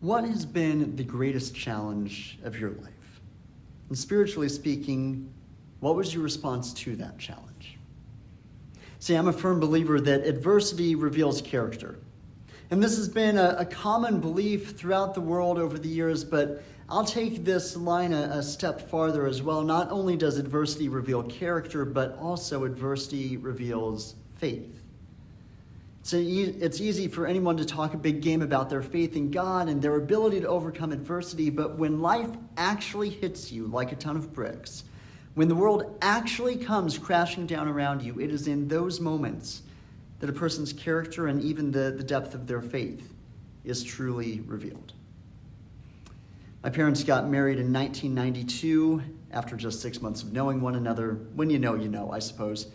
What has been the greatest challenge of your life? And spiritually speaking, what was your response to that challenge? See, I'm a firm believer that adversity reveals character. And this has been a common belief throughout the world over the years, but I'll take this line a step farther as well. Not only does adversity reveal character, but also adversity reveals faith. So it's easy for anyone to talk a big game about their faith in God and their ability to overcome adversity, but when life actually hits you like a ton of bricks, when the world actually comes crashing down around you, it is in those moments that a person's character and even the depth of their faith is truly revealed. My parents got married in 1992 after just 6 months of knowing one another. When you know, I suppose.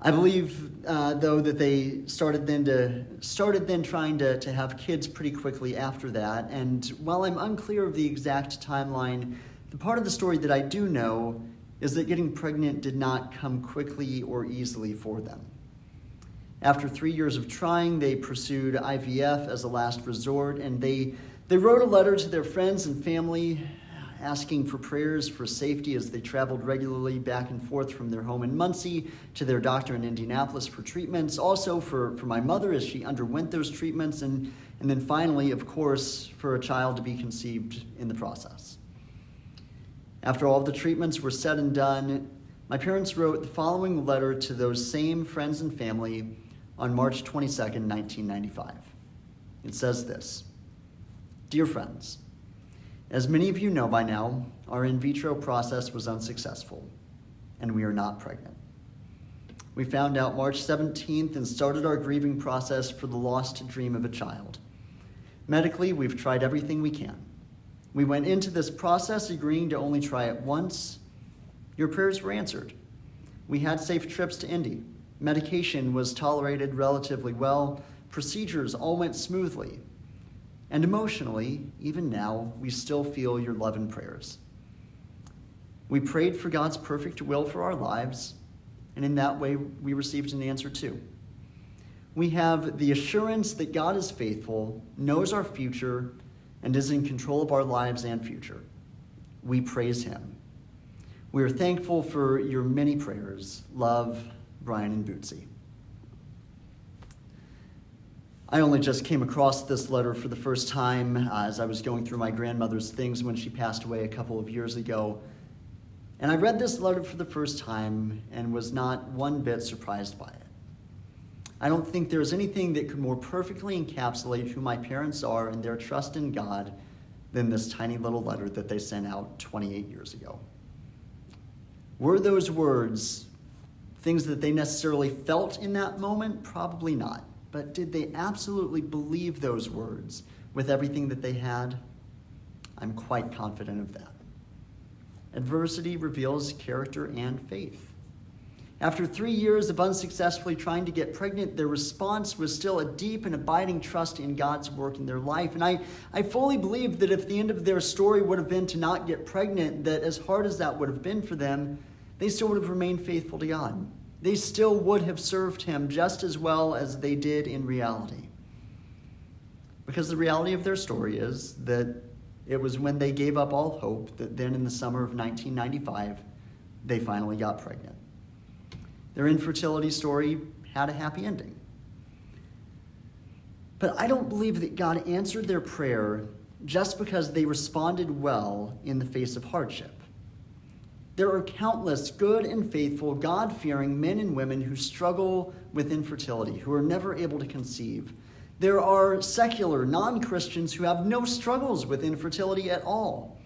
I believe, though, that they started then trying to have kids pretty quickly after that. And while I'm unclear of the exact timeline, the part of the story that I do know is that getting pregnant did not come quickly or easily for them. After 3 years of trying, they pursued IVF as a last resort, and they wrote a letter to their friends and family asking for prayers for safety as they traveled regularly back and forth from their home in Muncie to their doctor in Indianapolis for treatments. Also for my mother as she underwent those treatments, and then finally, of course, for a child to be conceived in the process. After all of the treatments were said and done, my parents wrote the following letter to those same friends and family on March 22nd, 1995. It says this: "Dear friends, as many of you know by now, our in vitro process was unsuccessful, and we are not pregnant. We found out March 17th and started our grieving process for the lost dream of a child. Medically, we've tried everything we can. We went into this process agreeing to only try it once. Your prayers were answered. We had safe trips to Indy. Medication was tolerated relatively well. Procedures all went smoothly. And emotionally, even now, we still feel your love and prayers. We prayed for God's perfect will for our lives, and in that way, we received an answer too. We have the assurance that God is faithful, knows our future, and is in control of our lives and future. We praise him. We are thankful for your many prayers. Love, Brian and Bootsy." I only just came across this letter for the first time as I was going through my grandmother's things when she passed away a couple of years ago. And I read this letter for the first time and was not one bit surprised by it. I don't think there's anything that could more perfectly encapsulate who my parents are and their trust in God than this tiny little letter that they sent out 28 years ago. Were those words things that they necessarily felt in that moment? Probably not. But did they absolutely believe those words with everything that they had? I'm quite confident of that. Adversity reveals character and faith. After 3 years of unsuccessfully trying to get pregnant, their response was still a deep and abiding trust in God's work in their life. And I fully believe that if the end of their story would have been to not get pregnant, that as hard as that would have been for them, they still would have remained faithful to God. They still would have served him just as well as they did in reality. Because the reality of their story is that it was when they gave up all hope that then in the summer of 1995, they finally got pregnant. Their infertility story had a happy ending. But I don't believe that God answered their prayer just because they responded well in the face of hardship. There are countless good and faithful, God-fearing men and women who struggle with infertility, who are never able to conceive. There are secular non-Christians who have no struggles with infertility at all.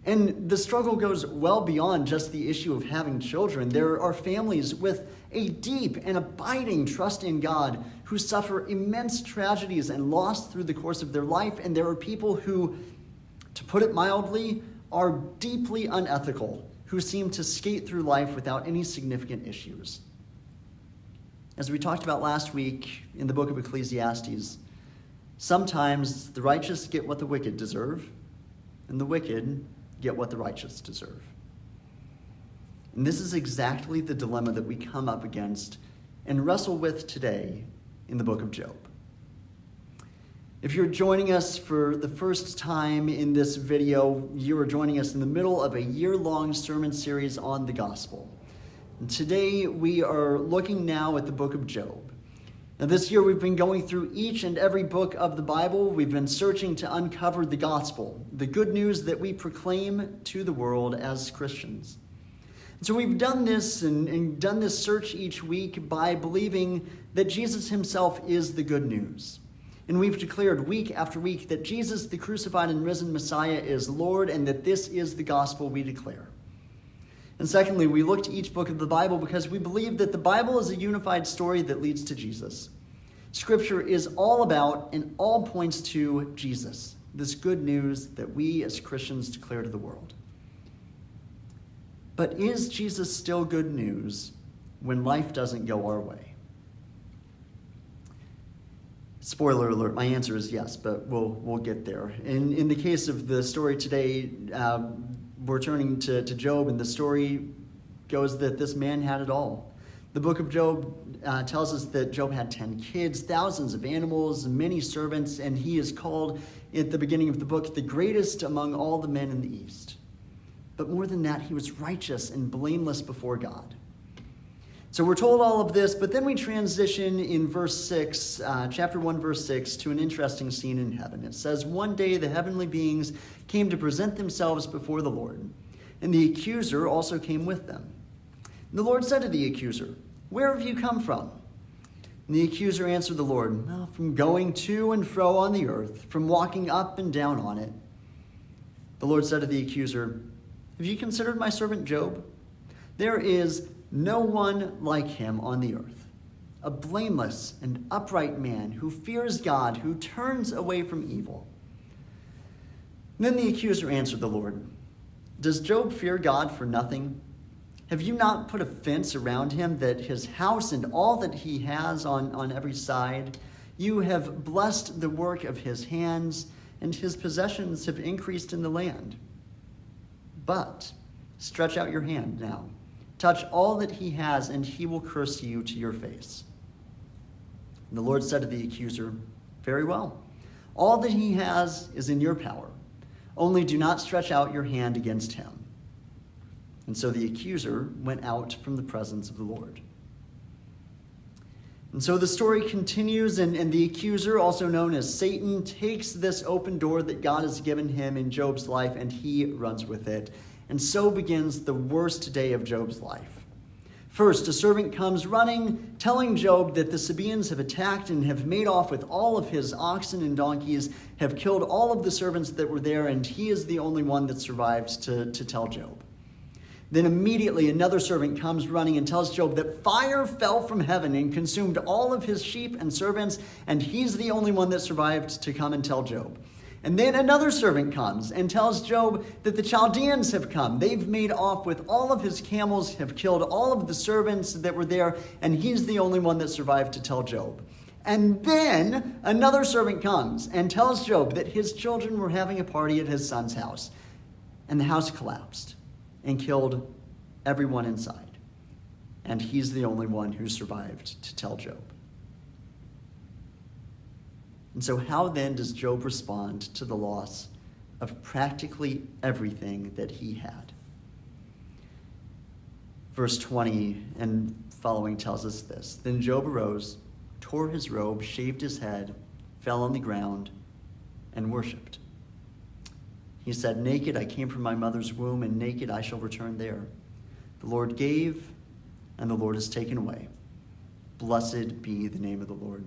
And the struggle goes well beyond just the issue of having children. There are families with a deep and abiding trust in God who suffer immense tragedies and loss through the course of their life. And there are people who, to put it mildly, are deeply unethical, who seem to skate through life without any significant issues. As we talked about last week in the book of Ecclesiastes, sometimes the righteous get what the wicked deserve, and the wicked get what the righteous deserve. And this is exactly the dilemma that we come up against and wrestle with today in the book of Job. If you're joining us for the first time in this video, you are joining us in the middle of a year-long sermon series on the gospel. And today we are looking now at the book of Job. Now this year we've been going through each and every book of the Bible. We've been searching to uncover the gospel, the good news that we proclaim to the world as Christians. And so we've done this and done this search each week by believing that Jesus himself is the good news. And we've declared week after week that Jesus, the crucified and risen Messiah, is Lord, and that this is the gospel we declare. And secondly, we looked at each book of the Bible because we believe that the Bible is a unified story that leads to Jesus. Scripture is all about and all points to Jesus, this good news that we as Christians declare to the world. But is Jesus still good news when life doesn't go our way? Spoiler alert, my answer is yes, but we'll get there. In the case of the story today, we're turning to Job, and the story goes that this man had it all. The book of Job tells us that Job had 10 kids, thousands of animals, many servants, and he is called at the beginning of the book the greatest among all the men in the East. But more than that, he was righteous and blameless before God. So we're told all of this, but then we transition in verse 6, chapter 1, verse 6, to an interesting scene in heaven. It says, "One day the heavenly beings came to present themselves before the Lord, and the accuser also came with them. And the Lord said to the accuser, 'Where have you come from?' And the accuser answered the Lord, 'Well, from going to and fro on the earth, from walking up and down on it.' The Lord said to the accuser, 'Have you considered my servant Job? There is no one like him on the earth, a blameless and upright man who fears God, who turns away from evil.' Then the accuser answered the Lord, 'Does Job fear God for nothing? Have you not put a fence around him, that his house and all that he has on every side? You have blessed the work of his hands, and his possessions have increased in the land. But stretch out your hand now, touch all that he has, and he will curse you to your face.' And the Lord said to the accuser, 'Very well, all that he has is in your power. Only do not stretch out your hand against him.' And so the accuser went out from the presence of the Lord." And so the story continues, and the accuser, also known as Satan, takes this open door that God has given him in Job's life, and he runs with it. And so begins the worst day of Job's life. First, a servant comes running, telling Job that the Sabaeans have attacked and have made off with all of his oxen and donkeys, have killed all of the servants that were there, and he is the only one that survived to tell Job. Then immediately another servant comes running and tells Job that fire fell from heaven and consumed all of his sheep and servants, and he's the only one that survived to come and tell Job. And then another servant comes and tells Job that the Chaldeans have come. They've made off with all of his camels, have killed all of the servants that were there, and he's the only one that survived to tell Job. And then another servant comes and tells Job that his children were having a party at his son's house, and the house collapsed and killed everyone inside. And he's the only one who survived to tell Job. And so how then does Job respond to the loss of practically everything that he had? Verse 20 and following tells us this. "Then Job arose, tore his robe, shaved his head, fell on the ground, and worshipped. He said, 'Naked I came from my mother's womb, and naked I shall return there. The Lord gave, and the Lord has taken away. Blessed be the name of the Lord.'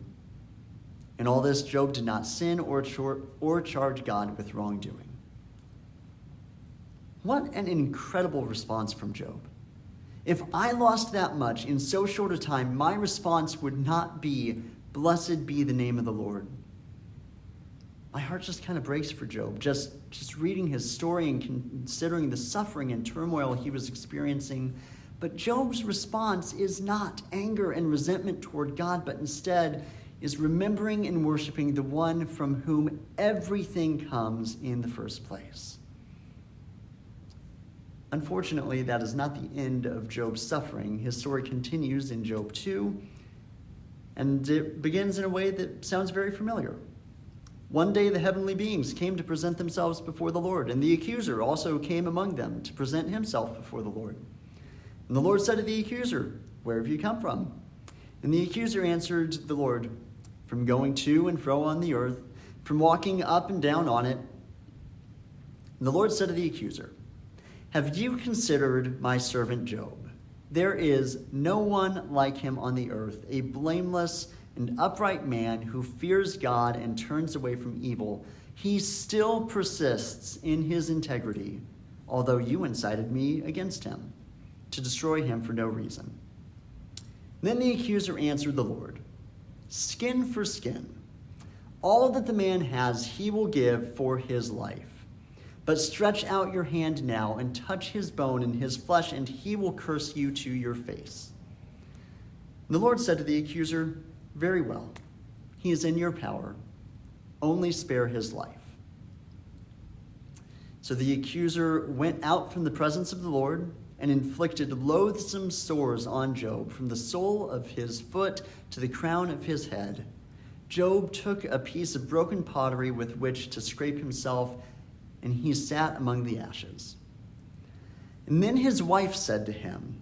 In all this, Job did not sin or charge God with wrongdoing." What an incredible response from Job. If I lost that much in so short a time, my response would not be, "Blessed be the name of the Lord." My heart just kind of breaks for Job, just reading his story and considering the suffering and turmoil he was experiencing. But Job's response is not anger and resentment toward God, but instead is remembering and worshiping the one from whom everything comes in the first place. Unfortunately, that is not the end of Job's suffering. His story continues in Job 2, and it begins in a way that sounds very familiar. One day the heavenly beings came to present themselves before the Lord, and the accuser also came among them to present himself before the Lord. And the Lord said to the accuser, "Where have you come from?" And the accuser answered the Lord, "From going to and fro on the earth, from walking up and down on it." And the Lord said to the accuser, "Have you considered my servant Job? There is no one like him on the earth, a blameless and upright man who fears God and turns away from evil. He still persists in his integrity, although you incited me against him, to destroy him for no reason." Then the accuser answered the Lord, "Skin for skin. All that the man has he will give for his life. But stretch out your hand now and touch his bone and his flesh, and he will curse you to your face." And the Lord said to the accuser, "Very well, he is in your power. Only spare his life." So the accuser went out from the presence of the Lord and inflicted loathsome sores on Job from the sole of his foot to the crown of his head. Job took a piece of broken pottery with which to scrape himself, and he sat among the ashes. And then his wife said to him,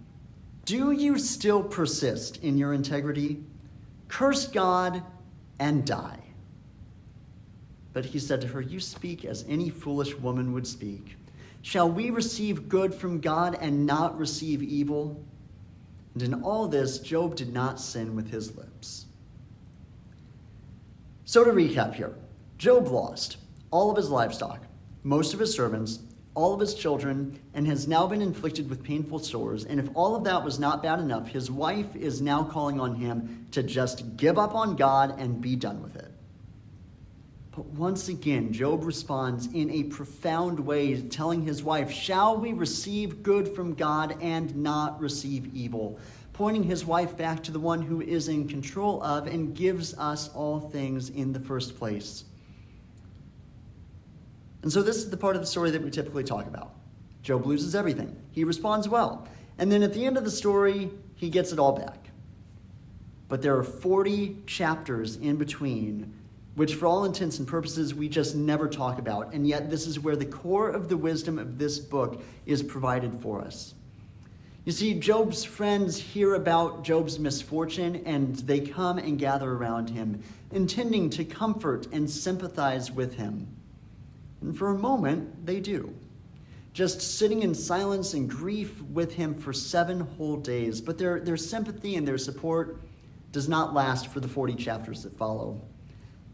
"Do you still persist in your integrity? Curse God and die." But he said to her, "You speak as any foolish woman would speak. Shall we receive good from God and not receive evil?" And in all this, Job did not sin with his lips. So to recap here, Job lost all of his livestock, most of his servants, all of his children, and has now been inflicted with painful sores. And if all of that was not bad enough, his wife is now calling on him to just give up on God and be done with it. But once again, Job responds in a profound way, telling his wife, "Shall we receive good from God and not receive evil?" Pointing his wife back to the one who is in control of and gives us all things in the first place. And so this is the part of the story that we typically talk about. Job loses everything. He responds well. And then at the end of the story, he gets it all back. But there are 40 chapters in between, which for all intents and purposes, we just never talk about. And yet this is where the core of the wisdom of this book is provided for us. You see, Job's friends hear about Job's misfortune, and they come and gather around him, intending to comfort and sympathize with him. And for a moment, they do, just sitting in silence and grief with him for 7 whole days. But their sympathy and their support does not last for the 40 chapters that follow.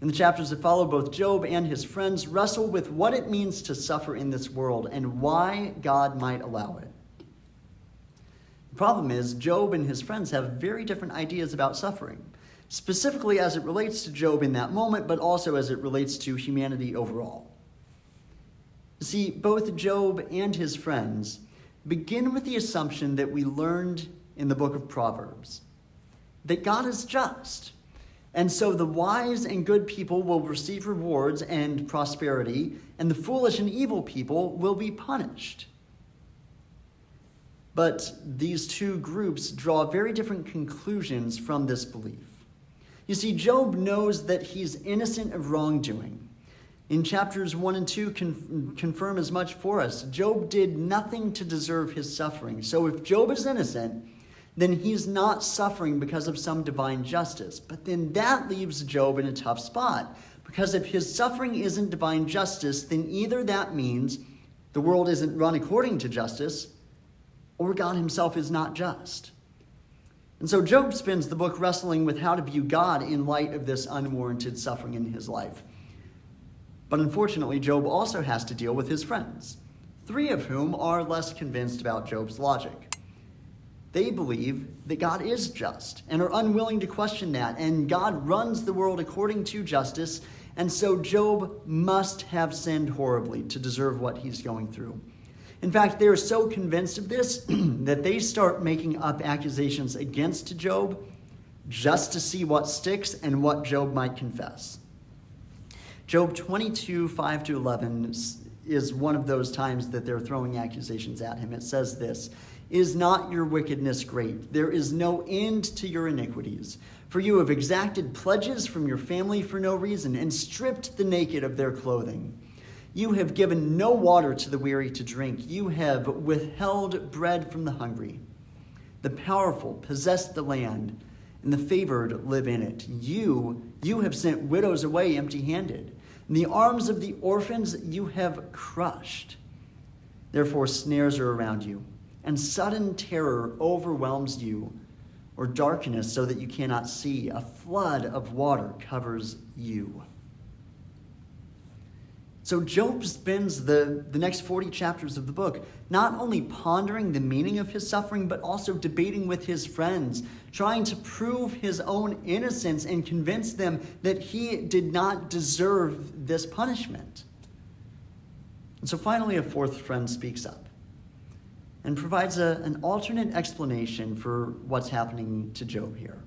In the chapters that follow, both Job and his friends wrestle with what it means to suffer in this world and why God might allow it. The problem is, Job and his friends have very different ideas about suffering, specifically as it relates to Job in that moment, but also as it relates to humanity overall. See, both Job and his friends begin with the assumption that we learned in the book of Proverbs, that God is just. And so the wise and good people will receive rewards and prosperity, and the foolish and evil people will be punished. But these two groups draw very different conclusions from this belief. You see, Job knows that he's innocent of wrongdoing. In chapters 1 and 2 confirm as much for us. Job did nothing to deserve his suffering. So if Job is innocent, then he's not suffering because of some divine justice. But then that leaves Job in a tough spot, because if his suffering isn't divine justice, then either that means the world isn't run according to justice, or God himself is not just. And so Job spends the book wrestling with how to view God in light of this unwarranted suffering in his life. But unfortunately, Job also has to deal with his friends, 3 of whom are less convinced about Job's logic. They believe that God is just and are unwilling to question that, and God runs the world according to justice, and so Job must have sinned horribly to deserve what he's going through. In fact, they are so convinced of this that they start making up accusations against Job just to see what sticks and what Job might confess. Job 22, 5-11 is one of those times that they're throwing accusations at him. It says this: Is not your wickedness great? There is no end to your iniquities. For you have exacted pledges from your family for no reason, and stripped the naked of their clothing. You have given no water to the weary to drink. You have withheld bread from the hungry. The powerful possess the land, and the favored live in it. You have sent widows away empty-handed. In the arms of the orphans you have crushed. Therefore snares are around you, and sudden terror overwhelms you, or darkness so that you cannot see. A flood of water covers you. So Job spends the next 40 chapters of the book not only pondering the meaning of his suffering, but also debating with his friends, trying to prove his own innocence and convince them that he did not deserve this punishment. And so finally, a fourth friend speaks up and provides an alternate explanation for what's happening to Job here.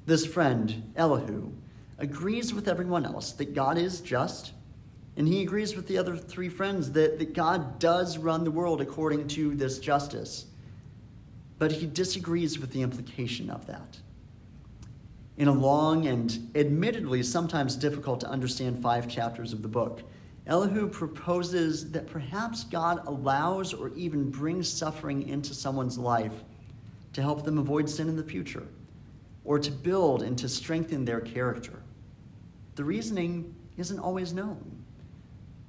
This friend, Elihu, agrees with everyone else that God is just, and he agrees with the other three friends that God does run the world according to this justice. But he disagrees with the implication of that. In a long and admittedly sometimes difficult to understand 5 chapters of the book, Elihu proposes that perhaps God allows or even brings suffering into someone's life to help them avoid sin in the future, or to build and to strengthen their character. The reasoning isn't always known.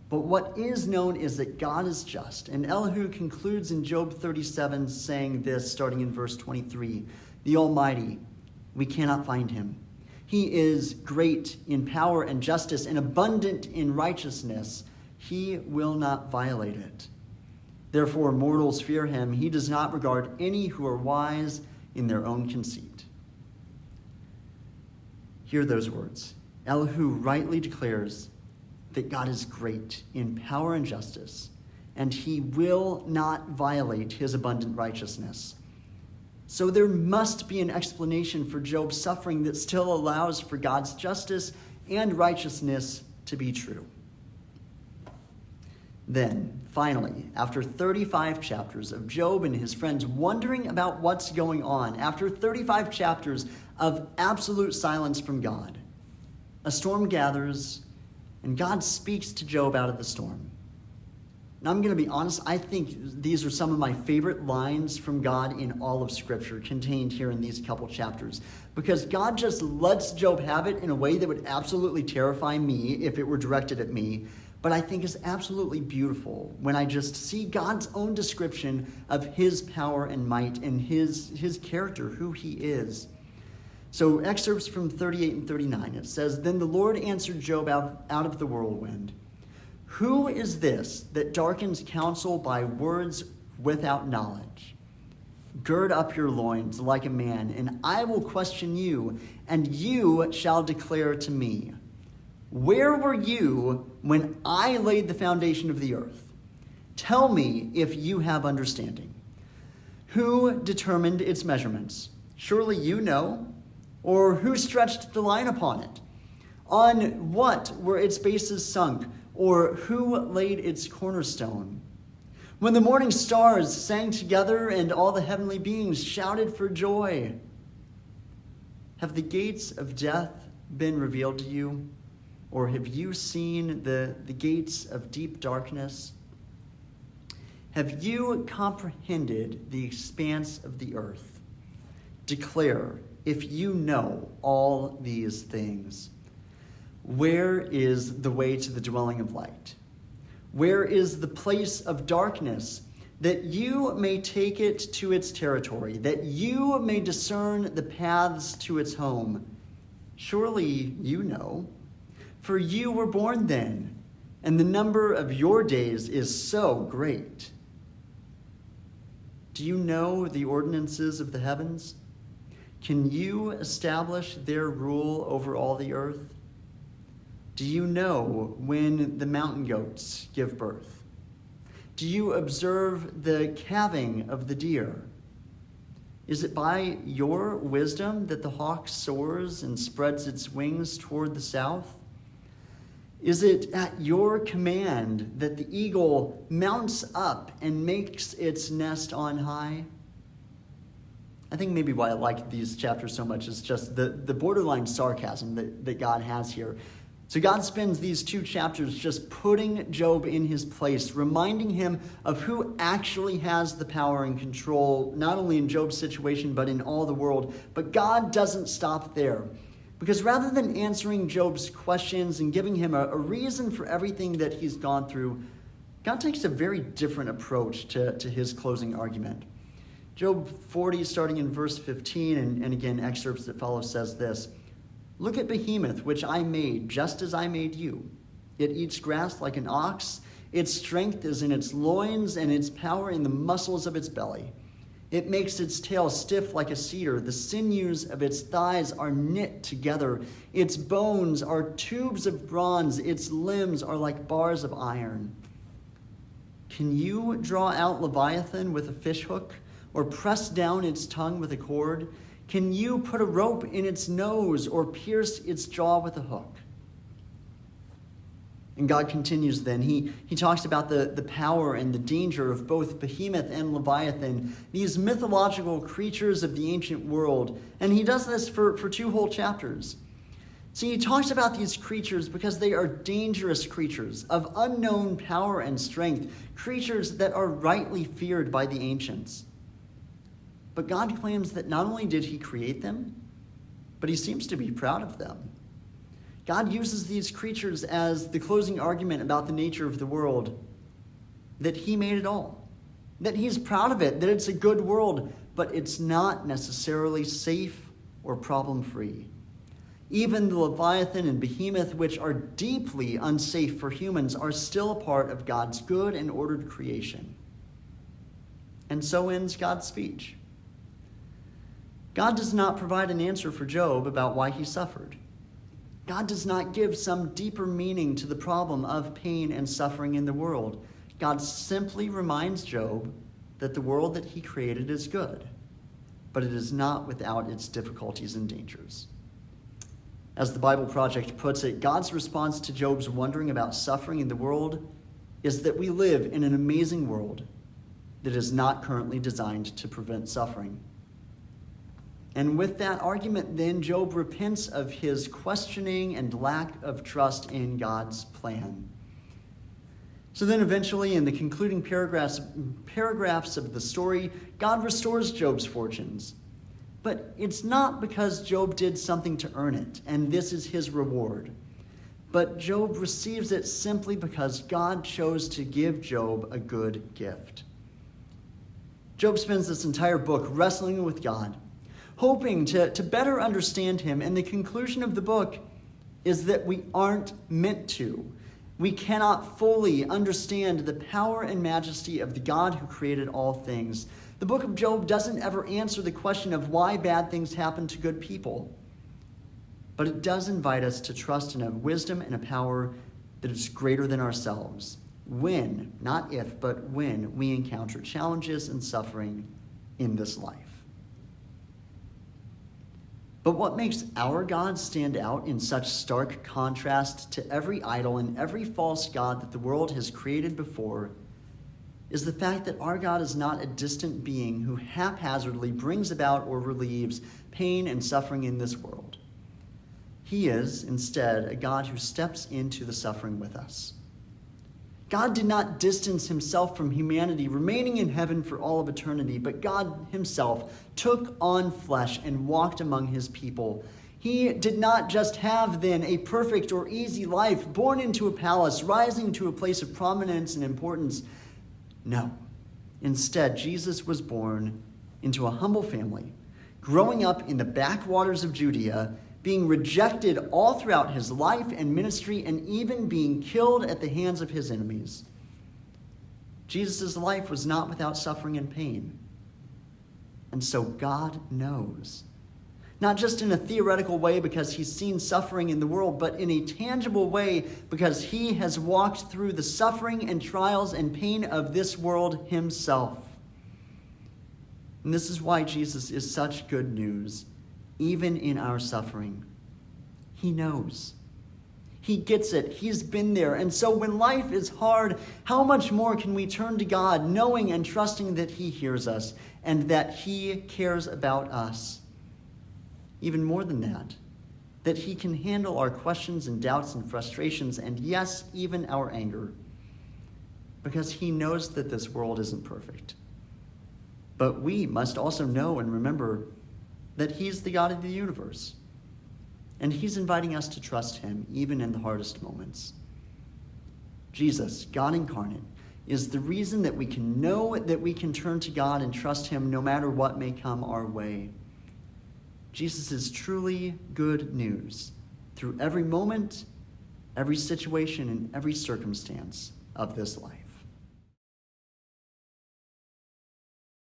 But what is known is that God is just. And Elihu concludes in Job 37 saying this, starting in verse 23, "The Almighty, we cannot find him. He is great in power and justice and abundant in righteousness. He will not violate it. Therefore, mortals fear him. He does not regard any who are wise in their own conceit." Hear those words. Elihu rightly declares that God is great in power and justice, and he will not violate his abundant righteousness. So there must be an explanation for Job's suffering that still allows for God's justice and righteousness to be true. Then, finally, after 35 chapters of Job and his friends wondering about what's going on, after 35 chapters of absolute silence from God, a storm gathers and God speaks to Job out of the storm. Now, I'm going to be honest, I think these are some of my favorite lines from God in all of Scripture contained here in these couple chapters, because God just lets Job have it in a way that would absolutely terrify me if it were directed at me, but I think is absolutely beautiful when I just see God's own description of his power and might and his character, who he is. So excerpts from 38 and 39, it says, "Then the Lord answered Job out of the whirlwind. 'Who is this that darkens counsel by words without knowledge? Gird up your loins like a man, and I will question you, and you shall declare to me. Where were you when I laid the foundation of the earth? Tell me if you have understanding. Who determined its measurements? Surely you know. Or who stretched the line upon it? On what were its bases sunk? Or who laid its cornerstone? When the morning stars sang together and all the heavenly beings shouted for joy. Have the gates of death been revealed to you? Or have you seen the gates of deep darkness? Have you comprehended the expanse of the earth? Declare if you know all these things. Where is the way to the dwelling of light? Where is the place of darkness, that you may take it to its territory, that you may discern the paths to its home? Surely you know, for you were born then, and the number of your days is so great. Do you know the ordinances of the heavens? Can you establish their rule over all the earth? Do you know when the mountain goats give birth? Do you observe the calving of the deer? Is it by your wisdom that the hawk soars and spreads its wings toward the south? Is it at your command that the eagle mounts up and makes its nest on high? I think maybe why I like these chapters so much is just the borderline sarcasm that God has here. So God spends these 2 chapters just putting Job in his place, reminding him of who actually has the power and control, not only in Job's situation, but in all the world. But God doesn't stop there. Because rather than answering Job's questions and giving him a reason for everything that he's gone through, God takes a very different approach to his closing argument. Job 40, starting in verse 15, and again, excerpts that follow, says this: "Look at Behemoth, which I made, just as I made you. It eats grass like an ox. Its strength is in its loins, and its power in the muscles of its belly. It makes its tail stiff like a cedar. The sinews of its thighs are knit together. Its bones are tubes of bronze. Its limbs are like bars of iron. Can you draw out Leviathan with a fishhook, or press down its tongue with a cord? Can you put a rope in its nose, or pierce its jaw with a hook?" And God continues then. He talks about the power and the danger of both Behemoth and Leviathan, these mythological creatures of the ancient world. And he does this for 2 whole chapters. See, he talks about these creatures because they are dangerous creatures of unknown power and strength, creatures that are rightly feared by the ancients. But God claims that not only did he create them, but he seems to be proud of them. God uses these creatures as the closing argument about the nature of the world, that he made it all, that he's proud of it, that it's a good world, but it's not necessarily safe or problem-free. Even the Leviathan and Behemoth, which are deeply unsafe for humans, are still a part of God's good and ordered creation. And so ends God's speech. God does not provide an answer for Job about why he suffered. God does not give some deeper meaning to the problem of pain and suffering in the world. God simply reminds Job that the world that he created is good, but it is not without its difficulties and dangers. As the Bible Project puts it, God's response to Job's wondering about suffering in the world is that we live in an amazing world that is not currently designed to prevent suffering. And with that argument, then, Job repents of his questioning and lack of trust in God's plan. So then eventually, in the concluding paragraphs of the story, God restores Job's fortunes. But it's not because Job did something to earn it, and this is his reward. But Job receives it simply because God chose to give Job a good gift. Job spends this entire book wrestling with God, hoping to better understand him, and the conclusion of the book is that we aren't meant to. We cannot fully understand the power and majesty of the God who created all things. The book of Job doesn't ever answer the question of why bad things happen to good people, but it does invite us to trust in a wisdom and a power that is greater than ourselves when, not if, but when we encounter challenges and suffering in this life. But what makes our God stand out in such stark contrast to every idol and every false god that the world has created before is the fact that our God is not a distant being who haphazardly brings about or relieves pain and suffering in this world. He is, instead, a God who steps into the suffering with us. God did not distance himself from humanity, remaining in heaven for all of eternity, but God himself took on flesh and walked among his people. He did not just have then a perfect or easy life, born into a palace, rising to a place of prominence and importance. No. Instead, Jesus was born into a humble family, growing up in the backwaters of Judea, being rejected all throughout his life and ministry, and even being killed at the hands of his enemies. Jesus' life was not without suffering and pain. And so God knows. Not just in a theoretical way because he's seen suffering in the world, but in a tangible way because he has walked through the suffering and trials and pain of this world himself. And this is why Jesus is such good news, even in our suffering. He knows. He gets it. He's been there. And so when life is hard, how much more can we turn to God, knowing and trusting that he hears us and that he cares about us? Even more than that he can handle our questions and doubts and frustrations and, yes, even our anger, because he knows that this world isn't perfect. But we must also know and remember that he's the God of the universe, and he's inviting us to trust him even in the hardest moments. Jesus, God incarnate, is the reason that we can know that we can turn to God and trust him no matter what may come our way. Jesus is truly good news through every moment, every situation, and every circumstance of this life.